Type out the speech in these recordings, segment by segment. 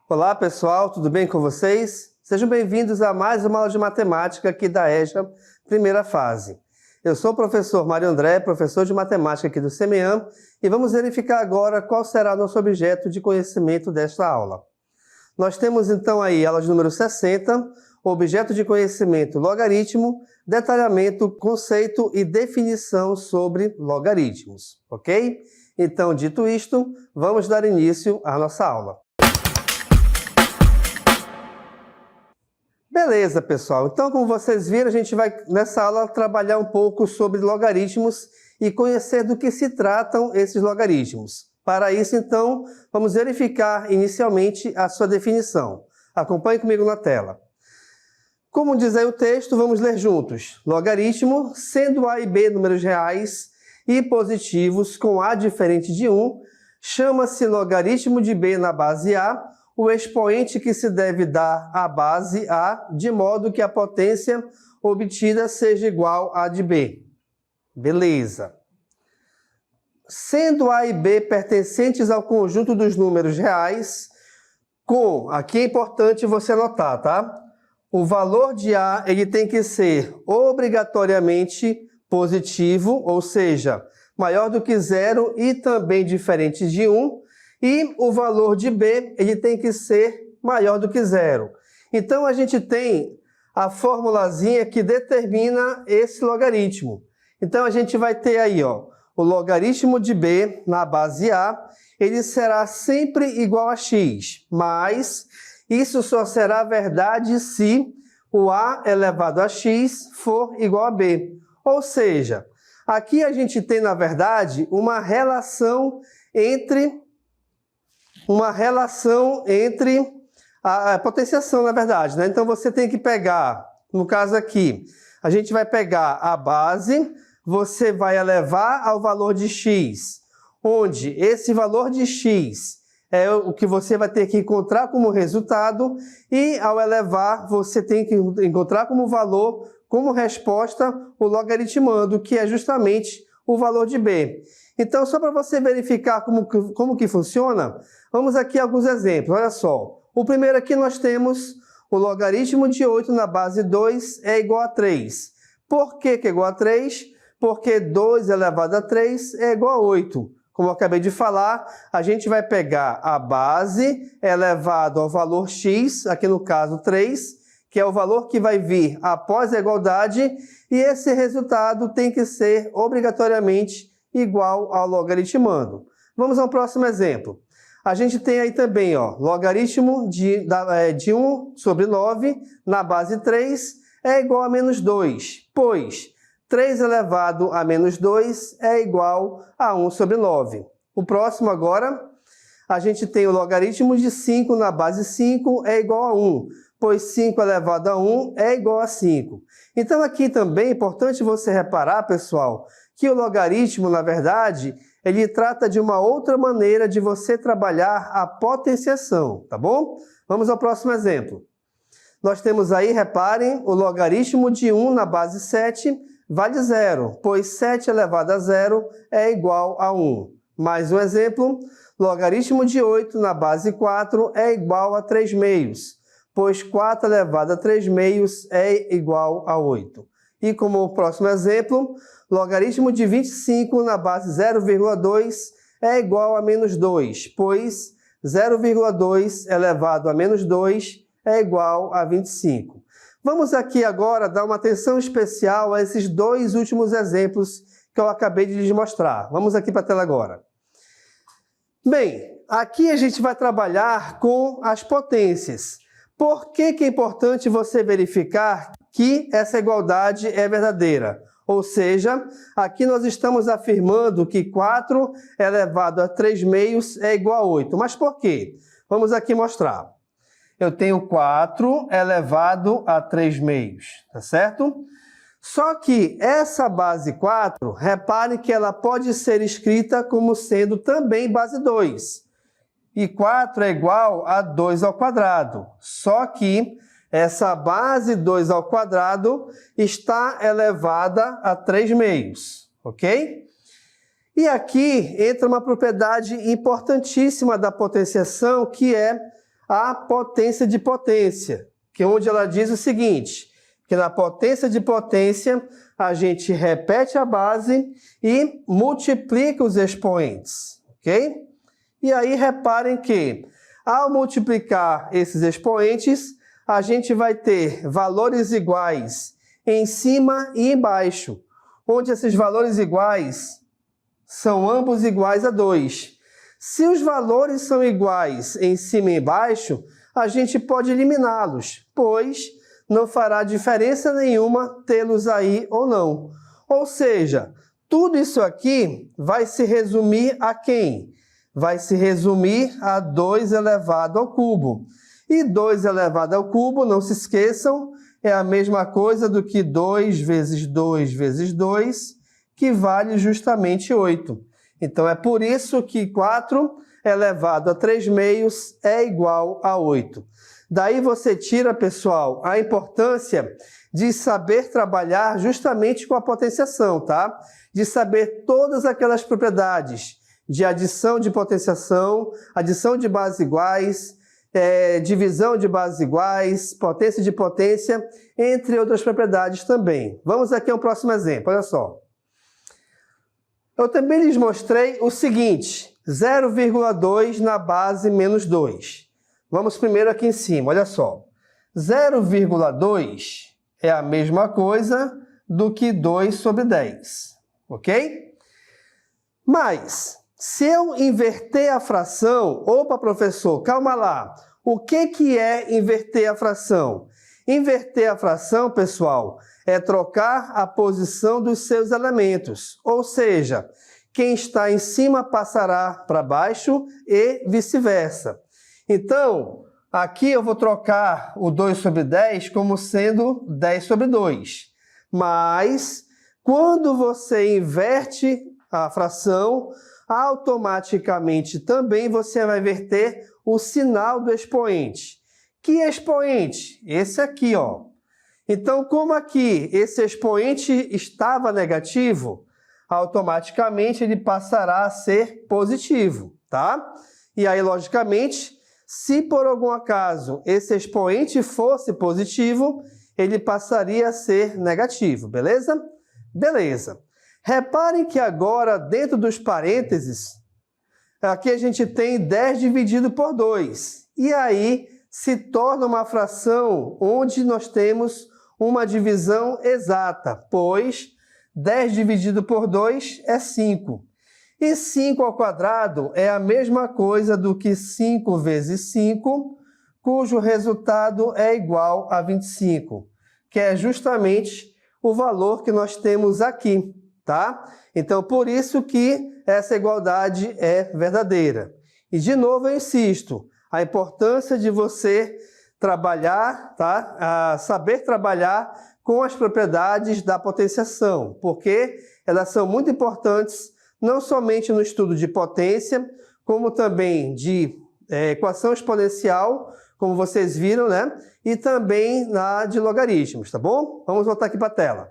Olá pessoal, tudo bem com vocês? Sejam bem-vindos a mais uma aula de matemática aqui da EJA, primeira fase. Eu sou o professor Mário André, professor de matemática aqui do CEMEAM, e vamos verificar agora qual será nosso objeto de conhecimento desta aula. Nós temos então aí aula de número 60, objeto de conhecimento logaritmo, detalhamento, conceito e definição sobre logaritmos, ok? Então, dito isto, vamos dar início à nossa aula. Beleza, pessoal. Então, como vocês viram, a gente vai, nessa aula, trabalhar um pouco sobre logaritmos e conhecer do que se tratam esses logaritmos. Para isso, então, vamos verificar inicialmente a sua definição. Acompanhe comigo na tela. Como diz aí o texto, vamos ler juntos. Logaritmo, sendo A e B números reais e positivos com A diferente de 1, chama-se logaritmo de B na base A, o expoente que se deve dar à base A, de modo que a potência obtida seja igual à de B. Beleza. Sendo A e B pertencentes ao conjunto dos números reais, aqui é importante você anotar, tá? O valor de A ele tem que ser obrigatoriamente positivo, ou seja, maior do que 0 e também diferente de 1, e o valor de B ele tem que ser maior do que 0. Então, a gente tem a formulazinha que determina esse logaritmo. Então, a gente vai ter aí, ó, o logaritmo de B na base A, ele será sempre igual a x, mas isso só será verdade se o A elevado a x for igual a B. Ou seja, aqui a gente tem, na verdade, uma relação entre a potenciação, na verdade, né? Então, você tem que pegar, no caso aqui, a gente vai pegar a base, você vai elevar ao valor de x, onde esse valor de x é o que você vai ter que encontrar como resultado, e ao elevar, você tem que encontrar como valor, como resposta, o logaritmando, que é justamente o valor de B. Então, só para você verificar como que funciona, vamos aqui a alguns exemplos. Olha só. O primeiro aqui nós temos o logaritmo de 8 na base 2 é igual a 3. Por que é igual a 3? Porque 2 elevado a 3 é igual a 8. Como eu acabei de falar, a gente vai pegar a base elevado ao valor x, aqui no caso 3, que é o valor que vai vir após a igualdade, e esse resultado tem que ser obrigatoriamente igual ao logaritmando. Vamos ao próximo exemplo. A gente tem aí também, ó, logaritmo de 1 sobre 9 na base 3 é igual a menos 2, pois 3 elevado a menos 2 é igual a 1 sobre 9. O próximo agora, a gente tem o logaritmo de 5 na base 5 é igual a 1, pois 5 elevado a 1 é igual a 5. Então aqui também é importante você reparar, pessoal, que o logaritmo, na verdade, ele trata de uma outra maneira de você trabalhar a potenciação, tá bom? Vamos ao próximo exemplo. Nós temos aí, reparem, o logaritmo de 1 na base 7 vale 0, pois 7 elevado a 0 é igual a 1. Mais um exemplo, logaritmo de 8 na base 4 é igual a 3 meios, pois 4 elevado a 3 meios é igual a 8. E como próximo exemplo, logaritmo de 25 na base 0,2 é igual a menos 2, pois 0,2 elevado a menos 2 é igual a 25. Vamos aqui agora dar uma atenção especial a esses dois últimos exemplos que eu acabei de lhes mostrar. Vamos aqui para a tela agora. Bem, aqui a gente vai trabalhar com as potências. Por que é importante você verificar que essa igualdade é verdadeira? Ou seja, aqui nós estamos afirmando que 4 elevado a 3 meios é igual a 8. Mas por quê? Vamos aqui mostrar. Eu tenho 4 elevado a 3 meios, tá certo? Só que essa base 4, repare que ela pode ser escrita como sendo também base 2. E 4 é igual a 2 ao quadrado. Só que essa base 2 ao quadrado está elevada a 3 meios, ok? E aqui entra uma propriedade importantíssima da potenciação, que é a potência de potência, que é onde ela diz o seguinte, que na potência de potência a gente repete a base e multiplica os expoentes, ok? E aí reparem que ao multiplicar esses expoentes, a gente vai ter valores iguais em cima e embaixo, onde esses valores iguais são ambos iguais a 2. Se os valores são iguais em cima e embaixo, a gente pode eliminá-los, pois não fará diferença nenhuma tê-los aí ou não. Ou seja, tudo isso aqui vai se resumir a quem? Vai se resumir a 2 elevado ao cubo. E 2 elevado ao cubo, não se esqueçam, é a mesma coisa do que 2 vezes 2 vezes 2, que vale justamente 8. Então, é por isso que 4 elevado a 3 meios é igual a 8. Daí você tira, pessoal, a importância de saber trabalhar justamente com a potenciação, tá? De saber todas aquelas propriedades de adição de potenciação, adição de bases iguais, divisão de bases iguais, potência de potência, entre outras propriedades também. Vamos aqui ao próximo exemplo, olha só. Eu também lhes mostrei o seguinte, 0,2 na base menos 2. Vamos primeiro aqui em cima, olha só. 0,2 é a mesma coisa do que 2 sobre 10, ok? Mas, se eu inverter a fração, opa, professor, calma lá. O que é inverter a fração? Inverter a fração, pessoal, é trocar a posição dos seus elementos. Ou seja, quem está em cima passará para baixo e vice-versa. Então, aqui eu vou trocar o 2 sobre 10 como sendo 10 sobre 2. Mas, quando você inverte a fração, automaticamente também você vai inverter o sinal do expoente. Que expoente? Esse aqui, ó. Então, como aqui esse expoente estava negativo, automaticamente ele passará a ser positivo, tá? E aí, logicamente, se por algum acaso esse expoente fosse positivo, ele passaria a ser negativo, beleza? Beleza. Reparem que agora, dentro dos parênteses, aqui a gente tem 10 dividido por 2. E aí se torna uma fração onde nós temos uma divisão exata, pois 10 dividido por 2 é 5. E 5 ao quadrado é a mesma coisa do que 5 vezes 5, cujo resultado é igual a 25, que é justamente o valor que nós temos aqui, tá? Então, por isso que essa igualdade é verdadeira. E, de novo, eu insisto, a importância de você trabalhar, tá? Saber trabalhar com as propriedades da potenciação, porque elas são muito importantes, não somente no estudo de potência, como também de equação exponencial, como vocês viram, né? E também na de logaritmos, tá bom? Vamos voltar aqui para a tela.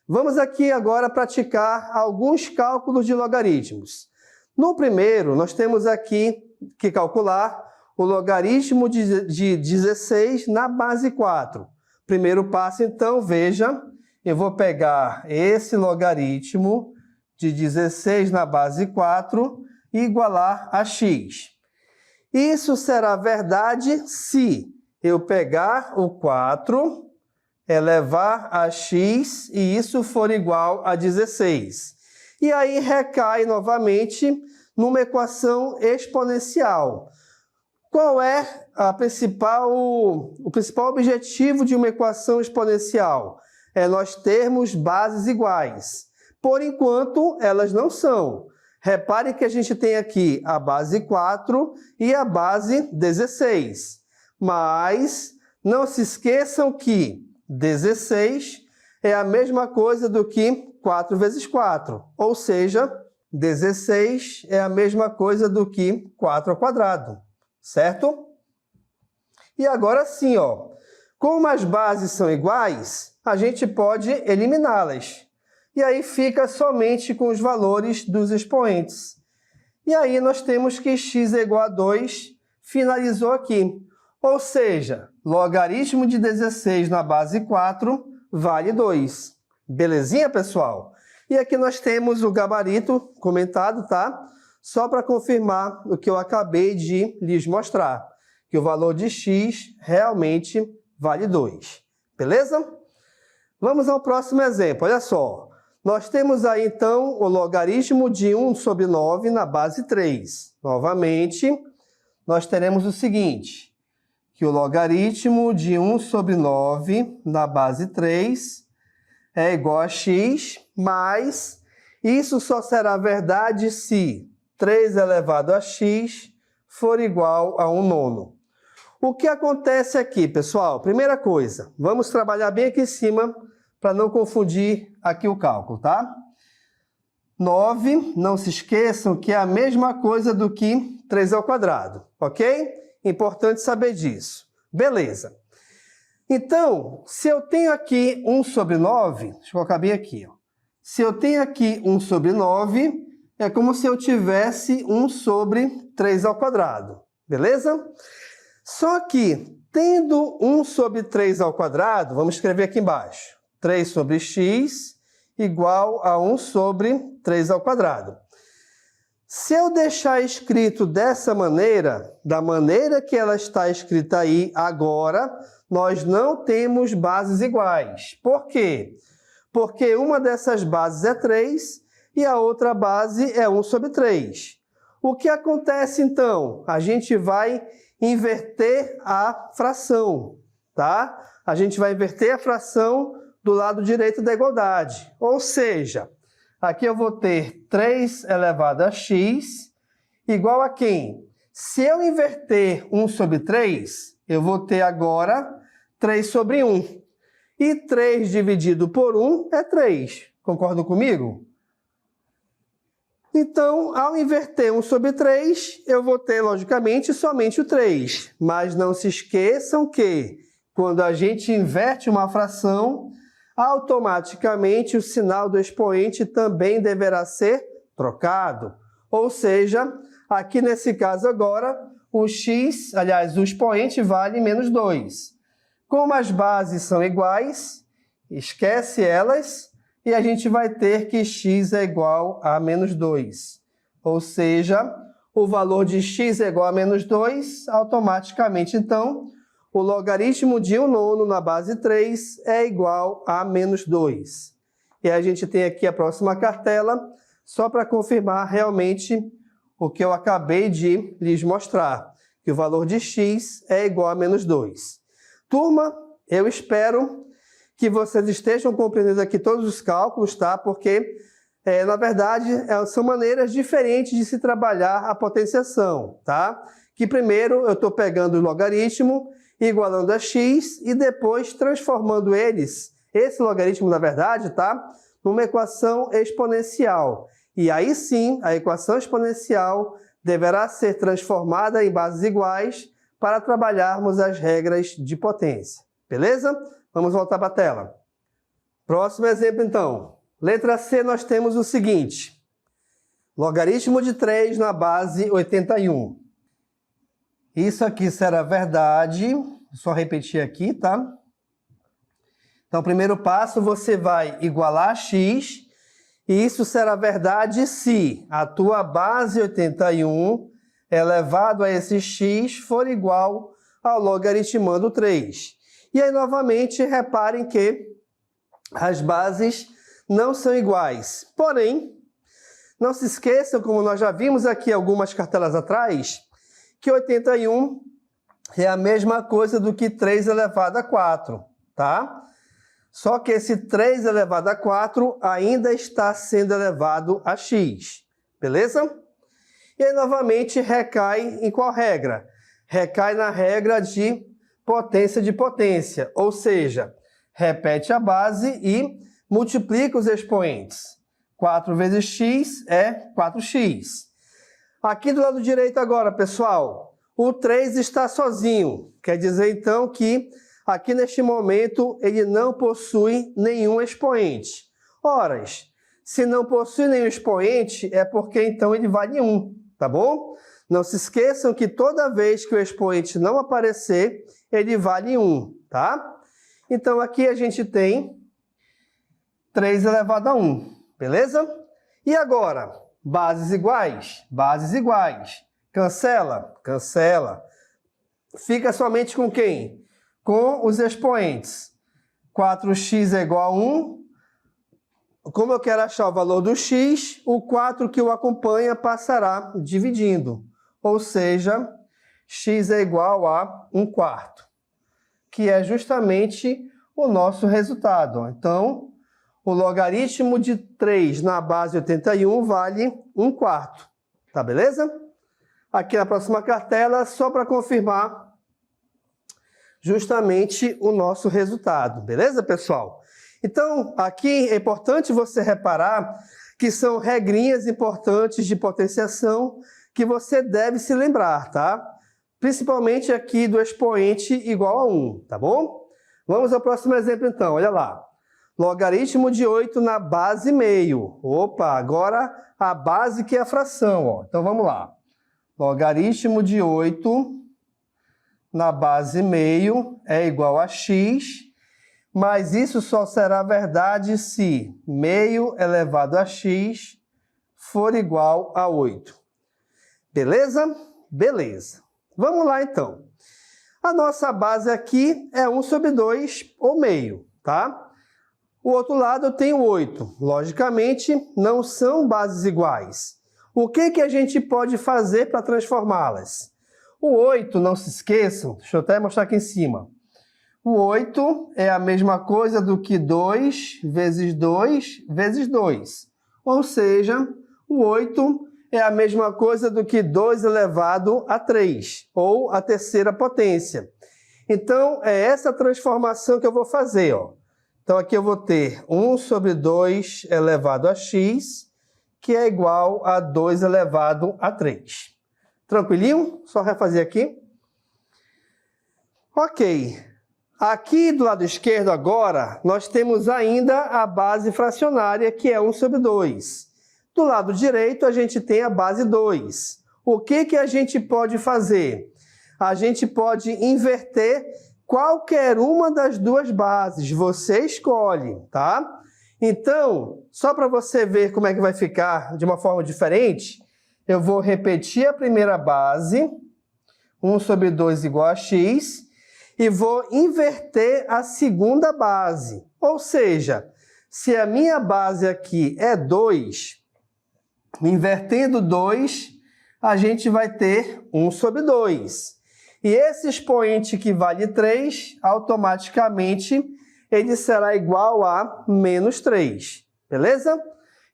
Vamos aqui agora praticar alguns cálculos de logaritmos. No primeiro, nós temos aqui que calcular o logaritmo de 16 na base 4. Primeiro passo, então, veja, eu vou pegar esse logaritmo de 16 na base 4 e igualar a x. Isso será verdade se eu pegar o 4, elevar a x e isso for igual a 16. E aí recai novamente numa equação exponencial. Qual é o principal objetivo de uma equação exponencial? É nós termos bases iguais. Por enquanto, elas não são. Reparem que a gente tem aqui a base 4 e a base 16. Mas não se esqueçam que 16 é a mesma coisa do que 4 vezes 4. Ou seja, 16 é a mesma coisa do que 4 ao quadrado. Certo? E agora sim, ó, como as bases são iguais, a gente pode eliminá-las. E aí fica somente com os valores dos expoentes. E aí nós temos que x é igual a 2, finalizou aqui. Ou seja, logaritmo de 16 na base 4 vale 2. Belezinha, pessoal? E aqui nós temos o gabarito comentado, tá? Só para confirmar o que eu acabei de lhes mostrar, que o valor de x realmente vale 2. Beleza? Vamos ao próximo exemplo. Olha só. Nós temos aí, então, o logaritmo de 1 sobre 9 na base 3. Novamente, nós teremos o seguinte, que o logaritmo de 1 sobre 9 na base 3 é igual a x, mas isso só será verdade se 3 elevado a x for igual a 1 nono. O que acontece aqui, pessoal? Primeira coisa, vamos trabalhar bem aqui em cima para não confundir aqui o cálculo, tá? 9, não se esqueçam que é a mesma coisa do que 3 ao quadrado, ok? Importante saber disso. Beleza. Então, se eu tenho aqui 1 sobre 9, deixa eu colocar bem aqui, ó. Se eu tenho aqui 1 sobre 9, é como se eu tivesse 1 sobre 3 ao quadrado, beleza? Só que, tendo 1 sobre 3 ao quadrado, vamos escrever aqui embaixo. 3 sobre x igual a 1 sobre 3 ao quadrado. Se eu deixar escrito dessa maneira, da maneira que ela está escrita aí agora, nós não temos bases iguais. Por quê? Porque uma dessas bases é 3 e a outra base é 1 sobre 3. O que acontece então? A gente vai inverter a fração, tá? A gente vai inverter a fração do lado direito da igualdade. Ou seja, aqui eu vou ter 3 elevado a x igual a quem? Se eu inverter 1 sobre 3, eu vou ter agora 3 sobre 1. E 3 dividido por 1 é 3. Concordam comigo? Então, ao inverter 1 sobre 3, eu vou ter, logicamente, somente o 3. Mas não se esqueçam que, quando a gente inverte uma fração, automaticamente o sinal do expoente também deverá ser trocado. Ou seja, aqui nesse caso agora, o x, aliás, o expoente vale menos 2. Como as bases são iguais, esquece elas e a gente vai ter que x é igual a menos 2. Ou seja, o valor de x é igual a menos 2, automaticamente, então, o logaritmo de 1 nono na base 3 é igual a menos 2. E a gente tem aqui a próxima cartela, só para confirmar realmente o que eu acabei de lhes mostrar, que o valor de x é igual a menos 2. Turma, eu espero que vocês estejam compreendendo aqui todos os cálculos, tá? Porque, na verdade, são maneiras diferentes de se trabalhar a potenciação, tá? Que primeiro eu estou pegando o logaritmo, igualando a x e depois transformando esse logaritmo, na verdade, tá? Numa equação exponencial. E aí sim, a equação exponencial deverá ser transformada em bases iguais para trabalharmos as regras de potência. Beleza? Vamos voltar para a tela. Próximo exemplo, então. Letra C, nós temos o seguinte. Logaritmo de 3 na base 81. Isso aqui será verdade. Só repetir aqui, tá? Então, primeiro passo, você vai igualar a x. E isso será verdade se a tua base 81 elevado a esse x for igual ao logaritmando 3. E aí, novamente, reparem que as bases não são iguais. Porém, não se esqueçam, como nós já vimos aqui algumas cartelas atrás, que 81 é a mesma coisa do que 3 elevado a 4, tá? Só que esse 3 elevado a 4 ainda está sendo elevado a x, beleza? E aí, novamente, recai em qual regra? Recai na regra de potência, ou seja, repete a base e multiplica os expoentes. 4 vezes x é 4x. Aqui do lado direito agora, pessoal, o 3 está sozinho. Quer dizer, então, que aqui neste momento ele não possui nenhum expoente. Ora, se não possui nenhum expoente, é porque então ele vale 1, tá bom? Não se esqueçam que toda vez que o expoente não aparecer, ele vale 1, tá? Então, aqui a gente tem 3 elevado a 1, beleza? E agora, bases iguais? Bases iguais. Cancela? Cancela. Fica somente com quem? Com os expoentes. 4x é igual a 1. Como eu quero achar o valor do x, o 4 que o acompanha passará dividindo. Ou seja, x é igual a 1/4, que é justamente o nosso resultado. Então, o logaritmo de 3 na base 81 vale 1/4. Tá beleza? Aqui na próxima cartela, só para confirmar justamente o nosso resultado. Beleza, pessoal? Então, aqui é importante você reparar que são regrinhas importantes de potenciação que você deve se lembrar, tá? Principalmente aqui do expoente igual a 1, tá bom? Vamos ao próximo exemplo, então. Olha lá. Logaritmo de 8 na base meio. Opa, agora a base que é a fração, ó. Então, vamos lá. Logaritmo de 8 na base meio é igual a x, mas isso só será verdade se meio elevado a x for igual a 8. Beleza? Beleza. Vamos lá, então. A nossa base aqui é 1/2 ou meio, tá? O outro lado eu tenho 8. Logicamente, não são bases iguais. O que a gente pode fazer para transformá-las? O 8, não se esqueçam, deixa eu até mostrar aqui em cima. O 8 é a mesma coisa do que 2 vezes 2 vezes 2. Ou seja, o 8 é a mesma coisa do que 2 elevado a 3, ou a terceira potência. Então, é essa transformação que eu vou fazer, ó. Então, aqui eu vou ter 1/2 elevado a x, que é igual a 2 elevado a 3. Tranquilinho? Só refazer aqui. Ok. Aqui do lado esquerdo agora, nós temos ainda a base fracionária, que é 1/2. Do lado direito, a gente tem a base 2. O que a gente pode fazer? A gente pode inverter qualquer uma das duas bases. Você escolhe, tá? Então, só para você ver como é que vai ficar de uma forma diferente, eu vou repetir a primeira base, 1/2 igual a x, e vou inverter a segunda base. Ou seja, se a minha base aqui é 2, invertendo 2, a gente vai ter 1/2. E esse expoente que vale 3, automaticamente, ele será igual a -3. Beleza?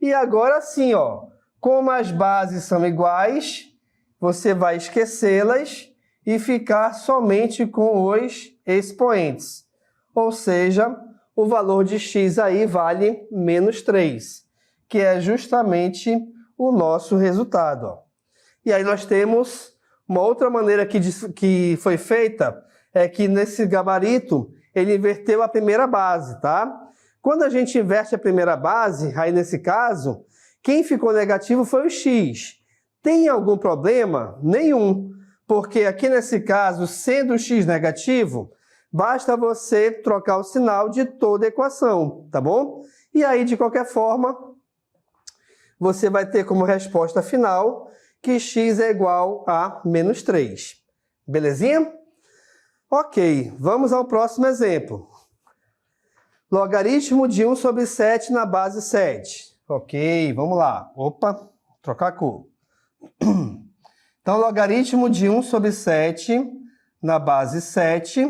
E agora sim, ó, como as bases são iguais, você vai esquecê-las e ficar somente com os expoentes. Ou seja, o valor de x aí vale -3, que é justamente o nosso resultado, ó. E aí nós temos uma outra maneira que foi feita, é que nesse gabarito ele inverteu a primeira base, tá? Quando a gente inverte a primeira base, aí nesse caso, quem ficou negativo foi o x. Tem algum problema? Nenhum. Porque aqui nesse caso, sendo o x negativo, basta você trocar o sinal de toda a equação, tá bom? E aí, de qualquer forma, você vai ter como resposta final que x é igual a -3. Belezinha? Ok, vamos ao próximo exemplo. Logaritmo de 1/7 na base 7. Ok, vamos lá. Opa, trocar a cor. Então, logaritmo de 1/7 na base 7,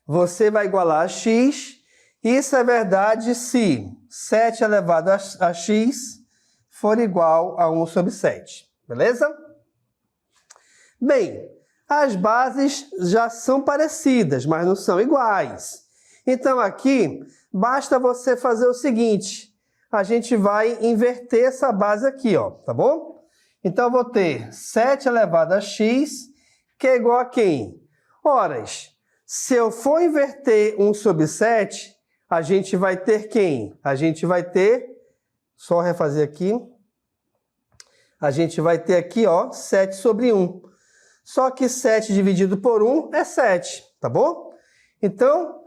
você vai igualar a x. Isso é verdade se 7 elevado a x for igual a 1/7. Beleza? Bem, as bases já são parecidas, mas não são iguais. Então, aqui, basta você fazer o seguinte. A gente vai inverter essa base aqui, ó, tá bom? Então, eu vou ter 7 elevado a x, que é igual a quem? Ora, se eu for inverter 1/7, a gente vai ter quem? A gente vai ter, só refazer aqui, a gente vai ter aqui, ó, 7 sobre 1. Só que 7 dividido por 1 é 7, tá bom? Então,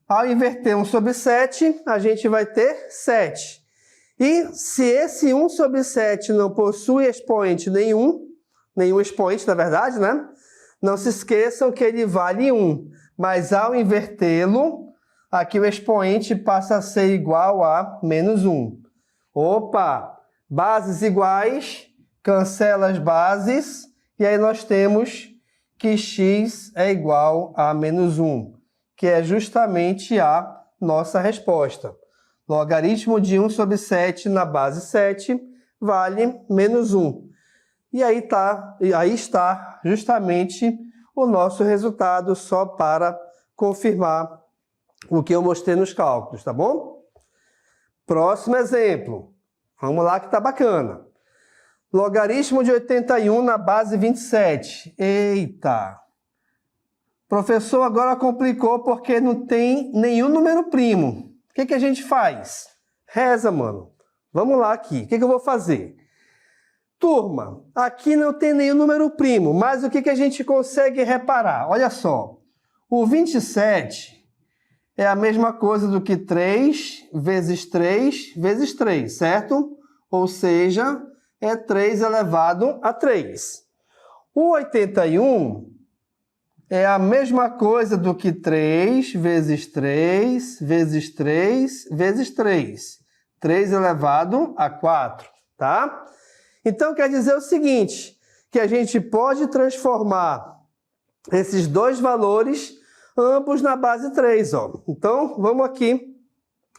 ao inverter 1 sobre 7, a gente vai ter 7. E se esse 1 sobre 7 não possui expoente nenhum expoente, na verdade, né? Não se esqueçam que ele vale 1. Mas ao invertê-lo, aqui o expoente passa a ser igual a menos 1. Opa! Bases iguais, cancela as bases, e aí nós temos que x é igual a menos 1, que é justamente a nossa resposta. Logaritmo de 1 sobre 7 na base 7 vale menos 1. E aí está justamente o nosso resultado, só para confirmar o que eu mostrei nos cálculos, tá bom? Próximo exemplo. Vamos lá que tá bacana. Logaritmo de 81 na base 27. Eita! Professor, agora complicou porque não tem nenhum número primo. O que a gente faz? Reza, mano. Vamos lá aqui. O que eu vou fazer? Turma, aqui não tem nenhum número primo, mas o que a gente consegue reparar? Olha só. O 27 é a mesma coisa do que 3 vezes 3 vezes 3, certo? Ou seja, é 3 elevado a 3. O 81 é a mesma coisa do que 3 vezes 3 vezes 3 vezes 3. 3 elevado a 4, tá? Então, quer dizer o seguinte, que a gente pode transformar esses dois valores, ambos na base 3, ó. Então, vamos aqui,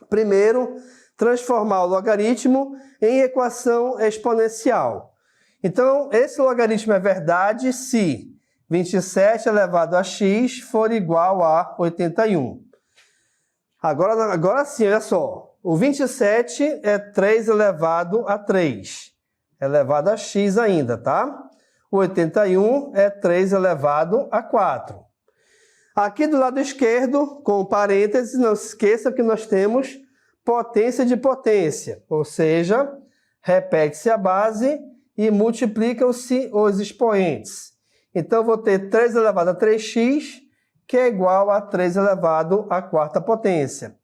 primeiro, transformar o logaritmo em equação exponencial. Então, esse logaritmo é verdade se 27 elevado a x for igual a 81. Agora sim, olha só. O 27 é 3 elevado a 3. Elevado a x ainda, tá? O 81 é 3 elevado a 4. Aqui do lado esquerdo, com parênteses, não se esqueça que nós temos potência de potência, ou seja, repete-se a base e multiplicam-se os expoentes. Então, eu vou ter 3 elevado a 3x, que é igual a 3 elevado à quarta potência.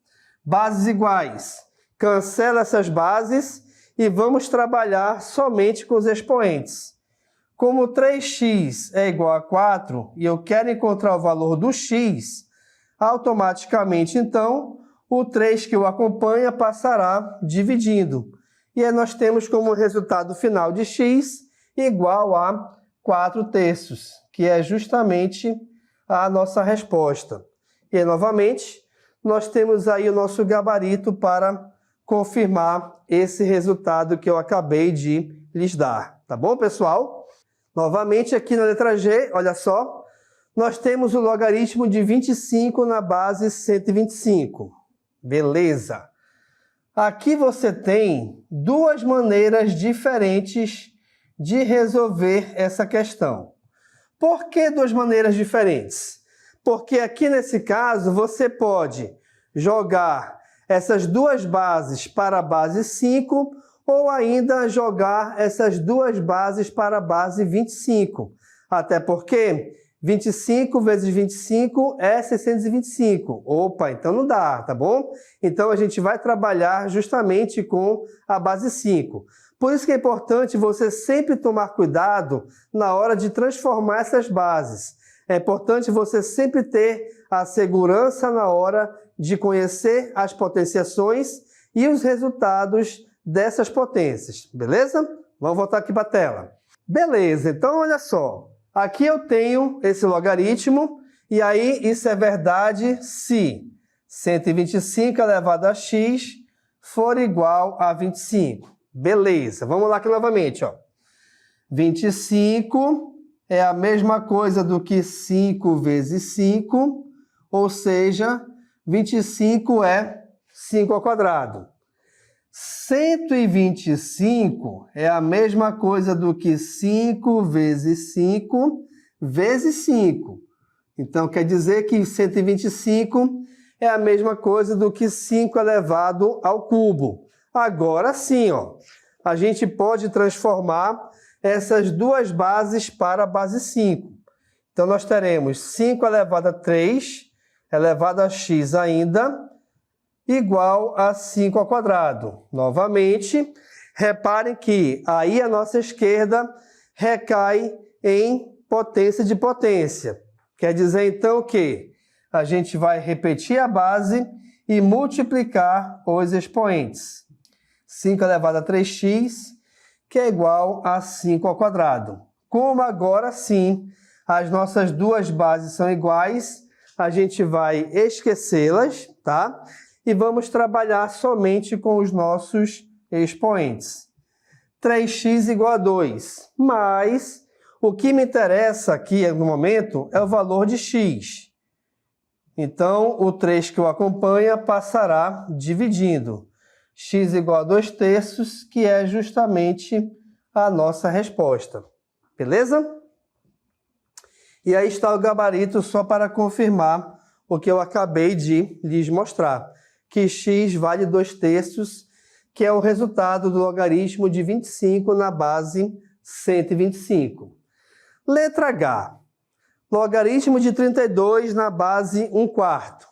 Bases iguais. Cancela essas bases e vamos trabalhar somente com os expoentes. Como 3x é igual a 4 e eu quero encontrar o valor do x, automaticamente, então, o 3 que o acompanha passará dividindo. E aí nós temos como resultado final de x igual a 4/3, que é justamente a nossa resposta. E aí, novamente, nós temos aí o nosso gabarito para confirmar esse resultado que eu acabei de lhes dar. Tá bom, pessoal? Novamente, aqui na letra G, olha só, nós temos o logaritmo de 25 na base 125. Beleza! Aqui você tem duas maneiras diferentes de resolver essa questão. Por que duas maneiras diferentes? Porque aqui nesse caso você pode jogar essas duas bases para a base 5 ou ainda jogar essas duas bases para a base 25. Até porque 25 vezes 25 é 625. Opa, então não dá, tá bom? Então a gente vai trabalhar justamente com a base 5. Por isso que é importante você sempre tomar cuidado na hora de transformar essas bases. É importante você sempre ter a segurança na hora de conhecer as potenciações e os resultados dessas potências, beleza? Vamos voltar aqui para a tela. Beleza, então olha só. Aqui eu tenho esse logaritmo e aí isso é verdade se 125 elevado a x for igual a 25. Beleza, vamos lá aqui novamente, ó. 25 é a mesma coisa do que 5 vezes 5, ou seja, 25 é 5 ao quadrado. 125 é a mesma coisa do que 5 vezes 5 vezes 5. Então, quer dizer que 125 é a mesma coisa do que 5 elevado ao cubo. Agora sim, ó, a gente pode transformar essas duas bases para a base 5. Então, nós teremos 5 elevado a 3 elevado a x ainda, igual a 5 ao quadrado. Novamente, reparem que aí a nossa esquerda recai em potência de potência. Quer dizer, então, que a gente vai repetir a base e multiplicar os expoentes. 5 elevado a 3x, que é igual a 5 ao quadrado. Como agora sim as nossas duas bases são iguais, a gente vai esquecê-las, tá? E vamos trabalhar somente com os nossos expoentes. 3x igual a 2, mas o que me interessa aqui no momento é o valor de x. Então, o 3 que o acompanha passará dividindo. X igual a 2/3, que é justamente a nossa resposta. Beleza? E aí está o gabarito só para confirmar o que eu acabei de lhes mostrar. Que x vale 2/3, que é o resultado do logaritmo de 25 na base 125. Letra H. Logaritmo de 32 na base 1/4.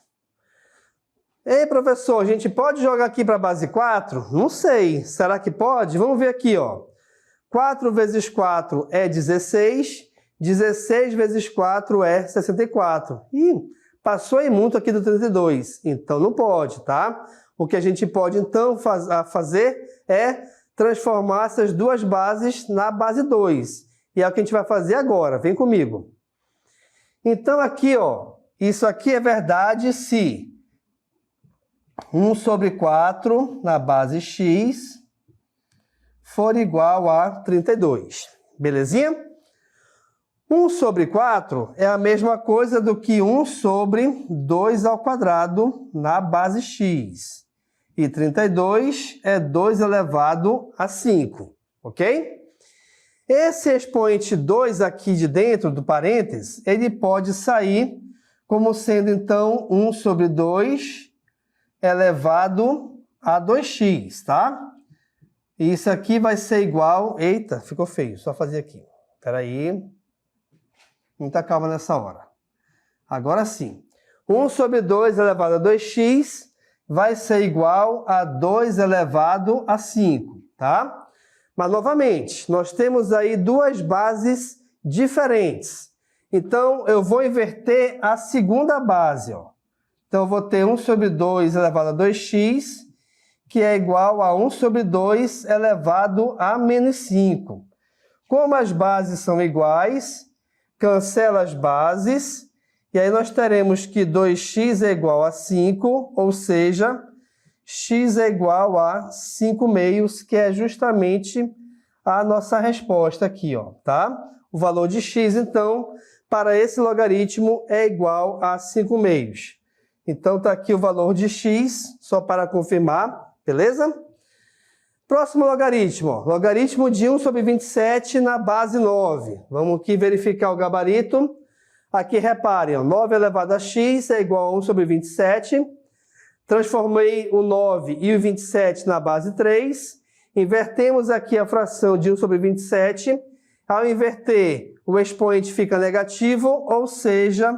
Ei, professor, a gente pode jogar aqui para a base 4? Não sei. Será que pode? Vamos ver aqui, ó. 4 vezes 4 é 16. 16 vezes 4 é 64. Ih, passou aí muito aqui do 32. Então não pode, tá? O que a gente pode então fazer é transformar essas duas bases na base 2. E é o que a gente vai fazer agora. Vem comigo. Então aqui, ó, isso aqui é verdade se 1/4 na base x for igual a 32. Belezinha? 1/4 é a mesma coisa do que 1/2 ao quadrado na base x. E 32 é 2 elevado a 5, ok? Esse expoente 2 aqui de dentro do parênteses, ele pode sair como sendo, então, 1/2 elevado a 2x, tá? E isso aqui vai ser igual... Eita, ficou feio, só fazer aqui. Espera aí. Muita calma nessa hora. Agora sim. 1/2 elevado a 2x vai ser igual a 2 elevado a 5, tá? Mas, novamente, nós temos aí duas bases diferentes. Então, eu vou inverter a segunda base, ó. Então, eu vou ter 1/2 elevado a 2x, que é igual a 1/2 elevado a menos 5. Como as bases são iguais, cancela as bases, e aí nós teremos que 2x é igual a 5, ou seja, x é igual a 5/2, que é justamente a nossa resposta aqui, ó, tá? O valor de x, então, para esse logaritmo é igual a 5/2. Então, está aqui o valor de x, só para confirmar, beleza? Próximo logaritmo, ó, logaritmo de 1/27 na base 9. Vamos aqui verificar o gabarito. Aqui, reparem, ó, 9 elevado a x é igual a 1/27. Transformei o 9 e o 27 na base 3. Invertemos aqui a fração de 1/27. Ao inverter, o expoente fica negativo, ou seja,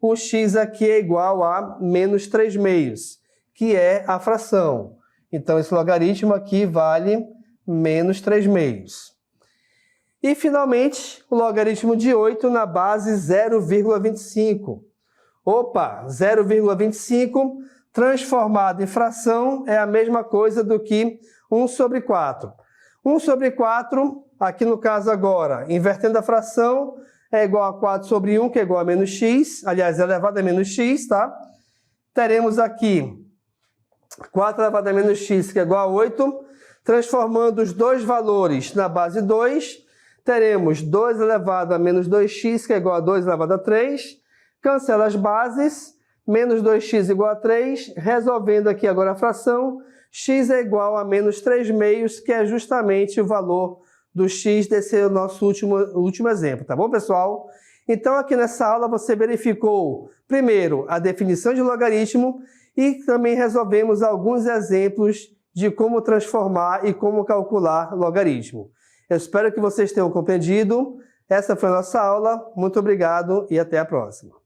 o x aqui é igual a menos 3/2, que é a fração. Então, esse logaritmo aqui vale menos 3/2. E, finalmente, o logaritmo de 8 na base 0,25. Opa, 0,25 transformado em fração é a mesma coisa do que 1/4. 1/4, aqui no caso agora, invertendo a fração, é igual a 4/1, que é igual a menos x, aliás, elevado a menos x, tá? Teremos aqui 4 elevado a menos x, que é igual a 8. Transformando os dois valores na base 2, teremos 2 elevado a menos 2x, que é igual a 2 elevado a 3. Cancela as bases, menos 2x igual a 3. Resolvendo aqui agora a fração, x é igual a menos 3/2, que é justamente o valor do x desse nosso último exemplo, tá bom, pessoal? Então, aqui nessa aula você verificou, primeiro, a definição de logaritmo e também resolvemos alguns exemplos de como transformar e como calcular logaritmo. Eu espero que vocês tenham compreendido. Essa foi a nossa aula. Muito obrigado e até a próxima.